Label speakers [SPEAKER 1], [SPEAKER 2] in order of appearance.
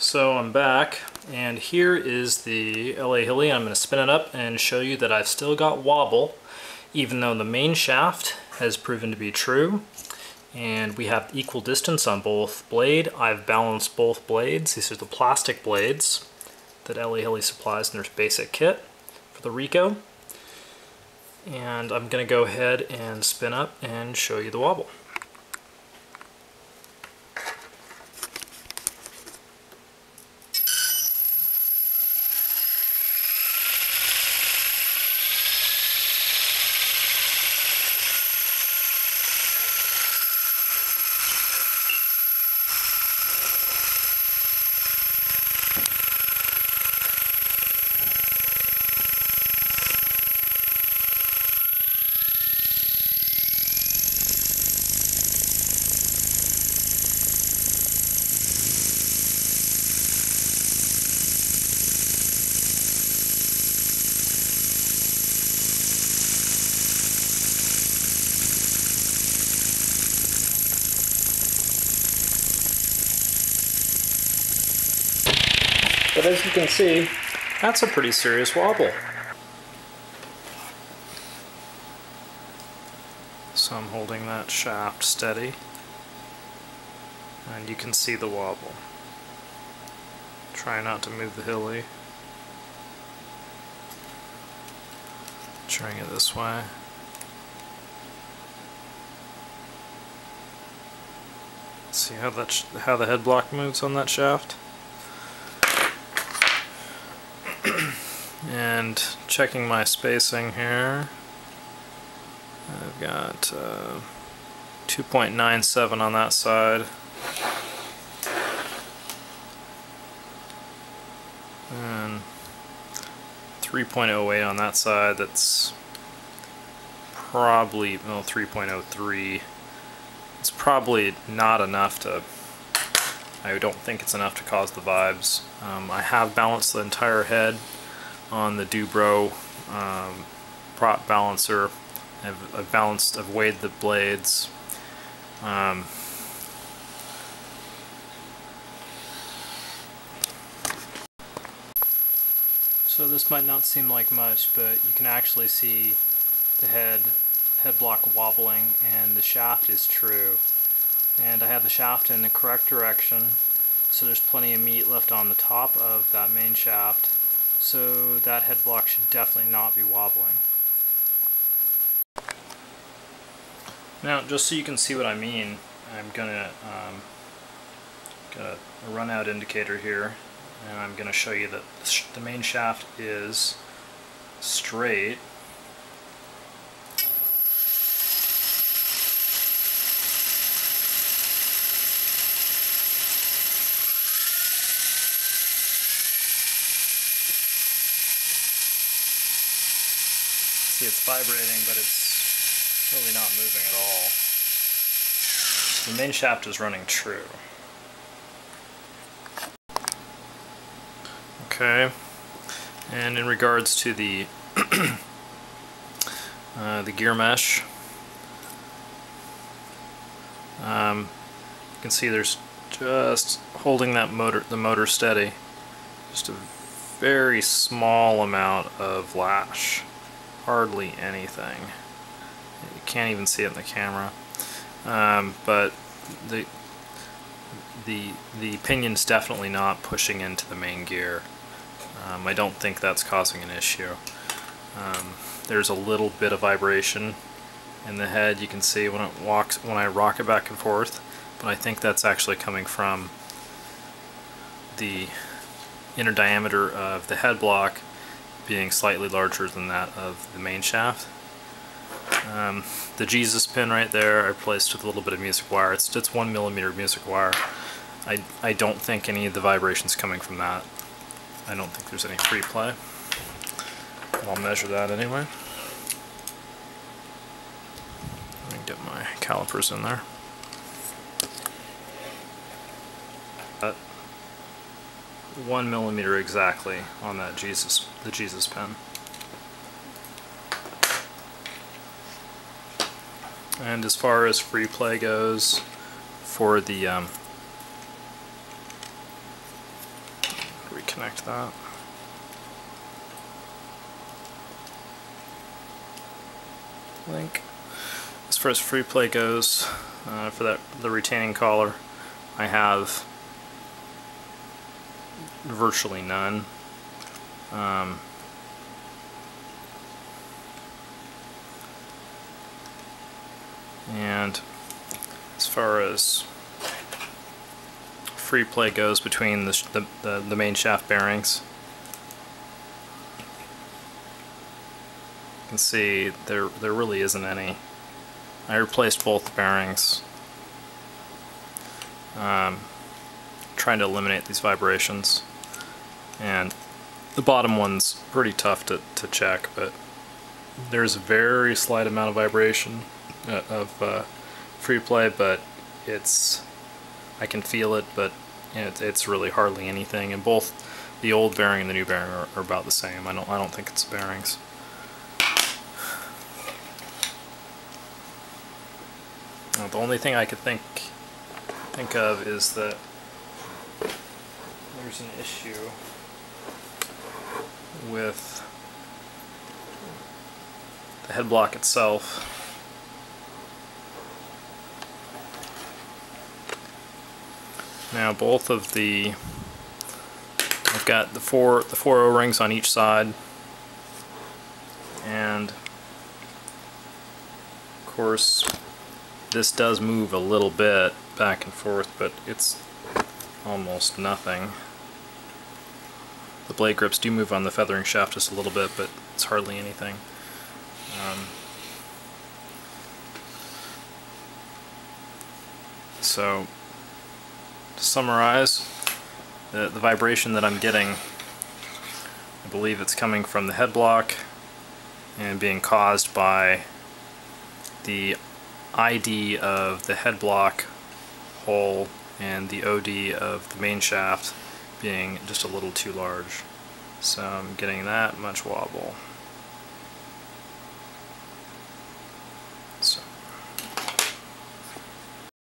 [SPEAKER 1] So I'm back, and here is the LA heli. I'm going to spin it up and show you that I've still got wobble, even though the main shaft has proven to be true. And we have equal distance on both blade. I've balanced both blades. These are the plastic blades that LA heli supplies in their basic kit for the Ricco. And I'm going to go ahead and spin up and show you the wobble. But as you can see, that's a pretty serious wobble. So I'm holding that shaft steady, and you can see the wobble. Try not to move the heli. Trying it this way. See how the head block moves on that shaft? And checking my spacing here, I've got 2.97 on that side, and 3.08 on that side. That's probably, well, 3.03. It's probably not enough to, I don't think it's enough to cause the vibes. I have balanced the entire head on the Dubro prop balancer. I've weighed the blades. So this might not seem like much, but you can actually see the head block wobbling, and the shaft is true. And I have the shaft in the correct direction, so there's plenty of meat left on the top of that main shaft. So that head block should definitely not be wobbling. Now, just so you can see what I mean, I'm gonna get a run out indicator here, and I'm gonna show you that the main shaft is straight. See, it's vibrating, but it's really not moving at all. So the main shaft is running true. Okay, and in regards to the the gear mesh, you can see there's just holding that the motor steady, just a very small amount of lash. Hardly anything. You can't even see it in the camera. But the pinion's definitely not pushing into the main gear. I don't think that's causing an issue. There's a little bit of vibration in the head. You can see when I rock it back and forth, but I think that's actually coming from the inner diameter of the head block being slightly larger than that of the main shaft. The Jesus pin right there I replaced with a little bit of music wire. It's 1mm music wire. I don't think any of the vibrations coming from that. I don't think there's any free play. I'll measure that anyway. Let me get my calipers in there. 1mm exactly on that the Jesus pin. And as far as free play goes, for the connect that. Link. As far as free play goes, for the retaining collar, I have virtually none. And as far as free play goes between the main shaft bearings, you can see there really isn't any. I replaced both the bearings, trying to eliminate these vibrations, and the bottom one's pretty tough to check, but there's a very slight amount of vibration of free play, but I can feel it, but it's really hardly anything. And both the old bearing and the new bearing are about the same. I don't think it's the bearings. The only thing I could think of is that there's an issue with the head block itself. Now both of I've got the four O-rings on each side, and of course this does move a little bit back and forth, but it's almost nothing. The blade grips do move on the feathering shaft just a little bit, but it's hardly anything. So to summarize, the vibration that I'm getting, I believe it's coming from the head block and being caused by the ID of the head block hole and the OD of the main shaft being just a little too large. So I'm getting that much wobble.